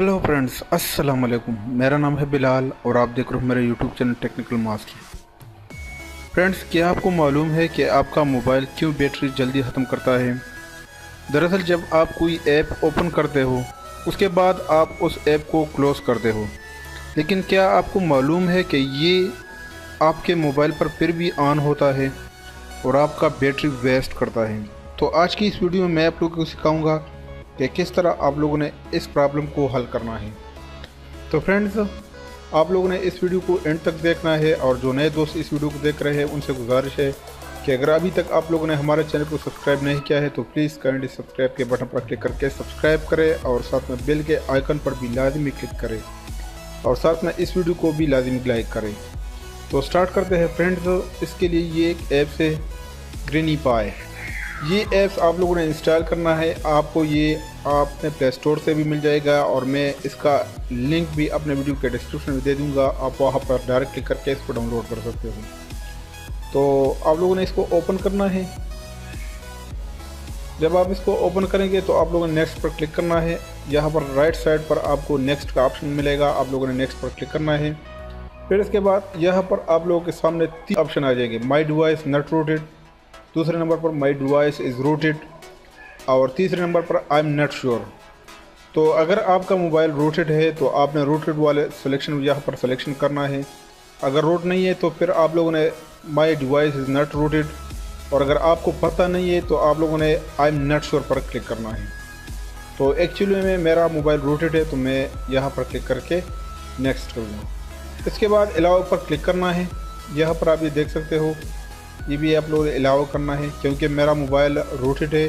Hello friends, अस्सलाम वालेकुम। मेरा नाम है बिलाल और आप देख रहे हो मेरे YouTube channel technical master. Friends, क्या आपको मालूम है कि आपका मोबाइल क्यों बैटरी जल्दी ख़त्म करता है? दरअसल जब आप कोई ऐप ओपन करते हो उसके बाद आप उस ऐप को क्लोज़ करते हो, लेकिन क्या आपको मालूम है कि ये आपके मोबाइल पर फिर भी ऑन होता है और आपका बैटरी वेस्ट करता है। तो आज की इस वीडियो में मैं आप लोगों को सिखाऊंगा कि किस तरह आप लोगों ने इस प्रॉब्लम को हल करना है। तो फ्रेंड्स, आप लोगों ने इस वीडियो को एंड तक देखना है और जो नए दोस्त इस वीडियो को देख रहे हैं उनसे गुजारिश है कि अगर अभी तक आप लोगों ने हमारे चैनल को सब्सक्राइब नहीं किया है तो प्लीज़ काइंडली सब्सक्राइब के बटन पर क्लिक करके सब्सक्राइब करें और साथ में बेल के आइकन पर भी लाजमी क्लिक करें और साथ में इस वीडियो को भी लाजमी लाइक करें। तो स्टार्ट करते हैं फ्रेंड्स। इसके लिए ये एक ऐप्स है ग्रीनीपाई। ये ऐप्स आप लोगों ने इंस्टॉल करना है। आपको ये अपने प्ले स्टोर से भी मिल जाएगा और मैं इसका लिंक भी अपने वीडियो के डिस्क्रिप्शन में दे दूंगा। आप वहाँ पर डायरेक्ट क्लिक करके इसको डाउनलोड कर सकते हो। तो आप लोगों ने इसको ओपन करना है। जब आप इसको ओपन करेंगे तो आप लोगों ने नेक्स्ट पर क्लिक करना है। यहाँ पर राइट साइड पर आपको नेक्स्ट का ऑप्शन मिलेगा, आप लोगों ने नेक्स्ट पर क्लिक करना है। फिर इसके बाद यहाँ पर आप लोगों के सामने 3 ऑप्शन आ जाएंगे। माई डिवाइस नॉट रूटेड, दूसरे नंबर पर माई डिवाइस इज़ रूटेड और तीसरे नंबर पर आई एम नॉट श्योर। तो अगर आपका मोबाइल रूटेड है तो आपने रूटेड वाले सिलेक्शन यहाँ पर सिलेक्शन करना है। अगर रूट नहीं है तो फिर आप लोगों ने my device is not rooted, और अगर आपको पता नहीं है तो आप लोगों ने आई एम नॉट श्योर पर क्लिक करना है। तो एक्चुअली में मेरा मोबाइल रूटेड है तो मैं यहाँ पर क्लिक करके नेक्स्ट करूँगा। इसके बाद अलाउ पर क्लिक करना है। यहाँ पर आप ये देख सकते हो, ये भी आप लोग अलाउ करना है क्योंकि मेरा मोबाइल रूटेड है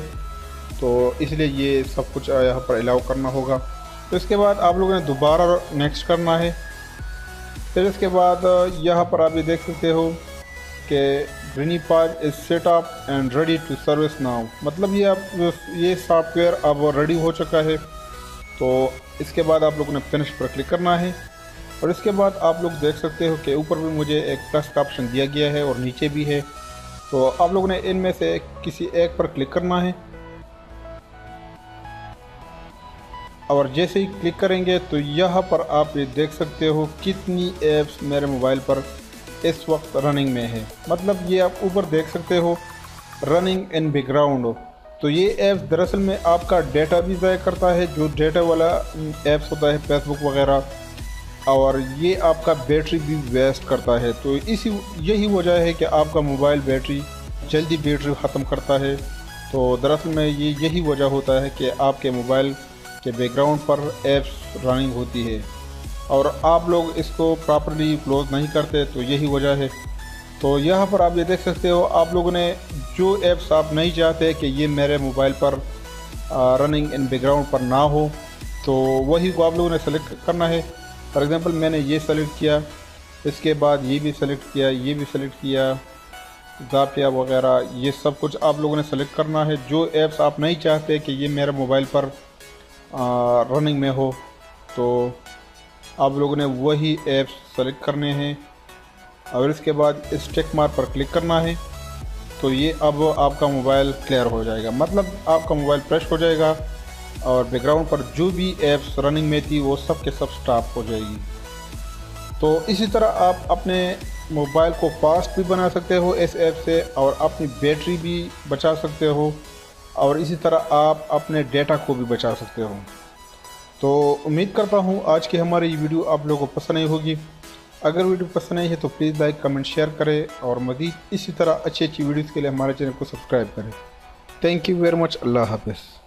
तो इसलिए ये सब कुछ यहाँ पर अलाउ करना होगा। तो इसके बाद आप लोगों ने दोबारा नेक्स्ट करना है। फिर इसके बाद यहाँ पर आप ये देख सकते हो कि ग्रीनीपाई is set up and ready to service now, मतलब ये सॉफ्टवेयर अब रेडी हो चुका है। तो इसके बाद आप लोगों ने फिनिश पर क्लिक करना है और इसके बाद आप लोग देख सकते हो कि ऊपर भी मुझे एक प्लस का ऑप्शन दिया गया है और नीचे भी है। तो आप लोगों ने इनमें से किसी एक पर क्लिक करना है और जैसे ही क्लिक करेंगे तो यहाँ पर आप ये देख सकते हो कितनी ऐप्स मेरे मोबाइल पर इस वक्त रनिंग में है। मतलब ये आप ऊपर देख सकते हो रनिंग इन बैकग्राउंड। तो ये ऐप्स दरअसल में आपका डेटा भी ज़ाया करता है, जो डेटा वाला ऐप्स होता है फेसबुक वगैरह, और ये आपका बैटरी भी वेस्ट करता है। तो यही वजह है कि आपका मोबाइल जल्दी बैटरी ख़त्म करता है। तो दरअसल में यही वजह होता है कि आपके मोबाइल के बैकग्राउंड पर ऐप्स रनिंग होती है और आप लोग इसको प्रॉपर्ली क्लोज नहीं करते, तो यही वजह है। तो यहाँ पर आप ये देख सकते हो, आप लोगों ने जो ऐप्स आप नहीं चाहते कि ये मेरे मोबाइल पर रनिंग इन बैकग्राउंड पर ना हो, तो वही को आप लोगों ने सेलेक्ट करना है। फॉर एग्ज़ाम्पल मैंने ये सेलेक्ट किया, इसके बाद ये भी सेलेक्ट किया, ये भी सेलेक्ट किया, ज़ापिया वगैरह, ये सब कुछ आप लोगों ने सेलेक्ट करना है। जो ऐप्स आप नहीं चाहते कि ये मेरे मोबाइल पर रनिंग में हो, तो आप लोगों ने वही ऐप्स सेलेक्ट करने हैं और इसके बाद इस टिक मार्क पर क्लिक करना है। तो ये अब आपका मोबाइल क्लियर हो जाएगा, मतलब आपका मोबाइल फ्रेश हो जाएगा और बैकग्राउंड पर जो भी ऐप्स रनिंग में थी वो सब के सब स्टॉप हो जाएगी। तो इसी तरह आप अपने मोबाइल को फास्ट भी बना सकते हो इस ऐप से और अपनी बैटरी भी बचा सकते हो और इसी तरह आप अपने डेटा को भी बचा सकते हो। तो उम्मीद करता हूँ आज की हमारी ये वीडियो आप लोगों को पसंद आई होगी। अगर वीडियो पसंद आई है तो प्लीज़ लाइक कमेंट शेयर करें और मज़ीद इसी तरह अच्छी वीडियोज़ के लिए हमारे चैनल को सब्सक्राइब करें। Thank you very much. अल्लाह हाफ़िज़।